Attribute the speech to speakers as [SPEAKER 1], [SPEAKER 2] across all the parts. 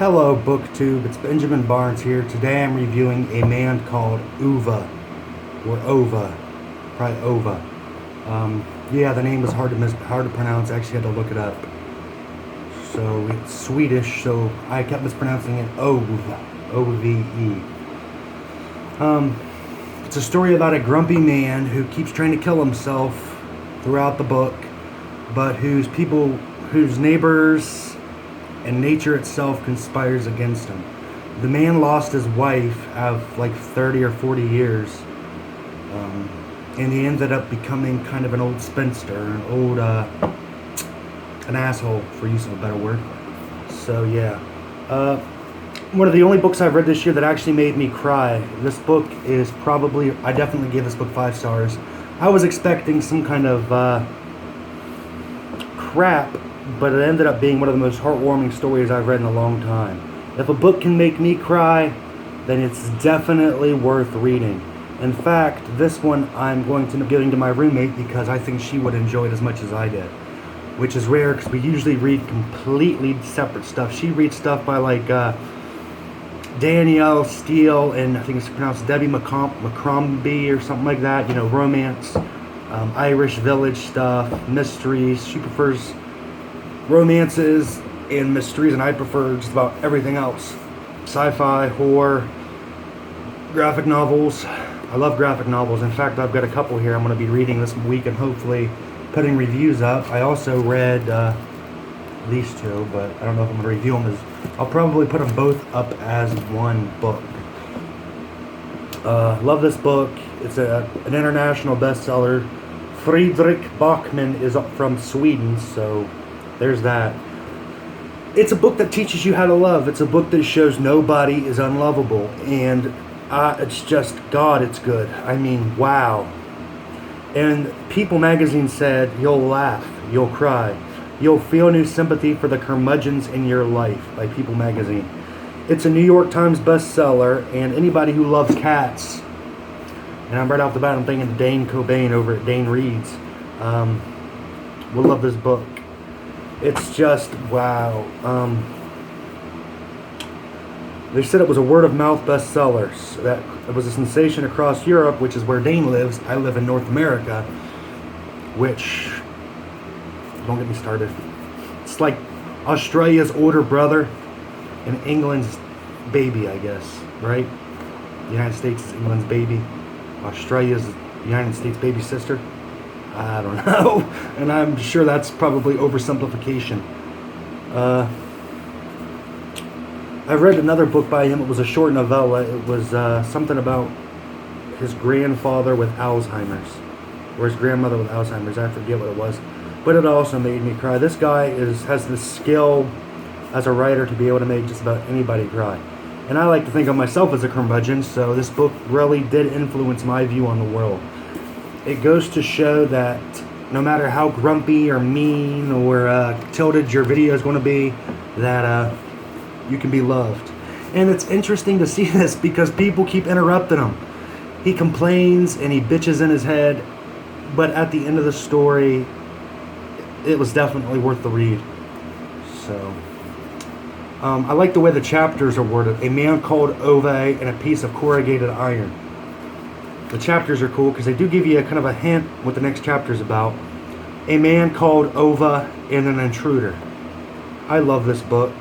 [SPEAKER 1] Hello, BookTube. It's Benjamin Barnes here. Today I'm reviewing a man called Uva, or Ova, probably Ova. Yeah, the name was hard to pronounce. I actually had to look it up. So it's Swedish, so I kept mispronouncing it Ova, O-V-E. It's a story about a grumpy man who keeps trying to kill himself throughout the book, but whose neighbors and nature itself conspires against him. The man lost his wife of like 30 or 40 years, and he ended up becoming kind of an old spinster, an asshole, for use of a better word. So yeah, one of the only books I've read this year that actually made me cry. This book is I definitely gave this book 5 stars. I was expecting some kind of crap, but it ended up being one of the most heartwarming stories I've read in a long time. If a book can make me cry, then it's definitely worth reading. In fact, this one I'm going to end up giving to my roommate because I think she would enjoy it as much as I did, which is rare because we usually read completely separate stuff. She reads stuff by like Danielle Steele, and I think it's pronounced Debbie McCrombie or something like that, romance, Irish Village stuff, mysteries. She prefers romances and mysteries, and I prefer just about everything else. Sci-fi, horror, graphic novels. I love graphic novels. In fact, I've got a couple here I'm going to be reading this week and hopefully putting reviews up. I also read these two, but I don't know if I'm going to review them. I'll probably put them both up as one book. Love this book. It's an international bestseller. Fredrik Backman is from Sweden, so there's that. It's a book that teaches you how to love. It's a book that shows nobody is unlovable. And it's just, God, it's good. I mean, wow. And People magazine said, you'll laugh, you'll cry, you'll feel new sympathy for the curmudgeons in your life, by People magazine. It's a New York Times bestseller, and anybody who loves cats, and I'm right off the bat, I'm thinking of Dane Cobain over at Dane Reads, will love this book. It's just, wow. They said it was a word-of-mouth bestseller. So that it was a sensation across Europe, which is where Dane lives. I live in North America, which, don't get me started. It's like Australia's older brother and England's baby, I guess, right? The United States is England's baby. Australia's the United States' baby sister. I don't know, and I'm sure that's probably oversimplification. I read another book by him. It was a short novella. It was something about his grandfather with Alzheimer's, or his grandmother with Alzheimer's. I forget what it was, but it also made me cry. This guy has the skill as a writer to be able to make just about anybody cry. And I like to think of myself as a curmudgeon, so this book really did influence my view on the world. It goes to show that no matter how grumpy or mean or tilted your video is going to be, that you can be loved. And it's interesting to see this because people keep interrupting him. He complains and he bitches in his head, but at the end of the story, it was definitely worth the read. So, I like the way the chapters are worded. A man called Ove and a piece of corrugated iron. The chapters are cool because they do give you a kind of a hint what the next chapter is about. A man called Ova and an intruder. I love this book.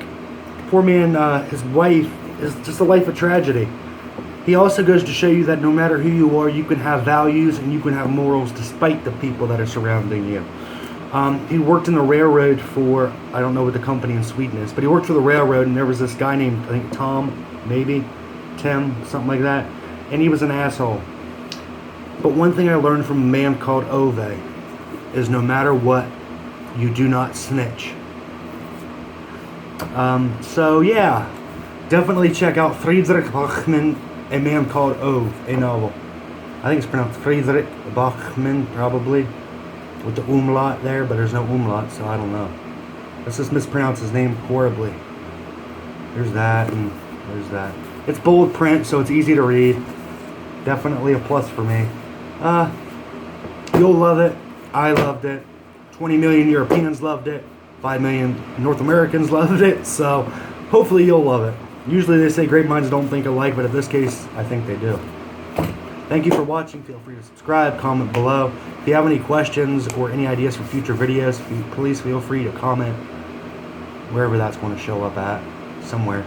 [SPEAKER 1] Poor man, his wife is just a life of tragedy. He also goes to show you that no matter who you are, you can have values and you can have morals despite the people that are surrounding you. He worked in the railroad for, I don't know what the company in Sweden is, but he worked for the railroad, and there was this guy named, I think, Tom, maybe, Tim, something like that, and he was an asshole. But one thing I learned from a man called Ove is no matter what, you do not snitch. So yeah, definitely check out Fredrik Backman, A Man Called Ove, a novel. I think it's pronounced Fredrik Backman, probably, with the umlaut there, but there's no umlaut, so I don't know. Let's just mispronounce his name horribly. There's that, and there's that. It's bold print, so it's easy to read. Definitely a plus for me. You'll love it. I loved it. 20 million Europeans loved it. 5 million North Americans loved it. So hopefully you'll love it. Usually they say great minds don't think alike, but in this case, I think they do. Thank you for watching. Feel free to subscribe, comment below. If you have any questions or any ideas for future videos, please feel free to comment wherever that's going to show up at, somewhere.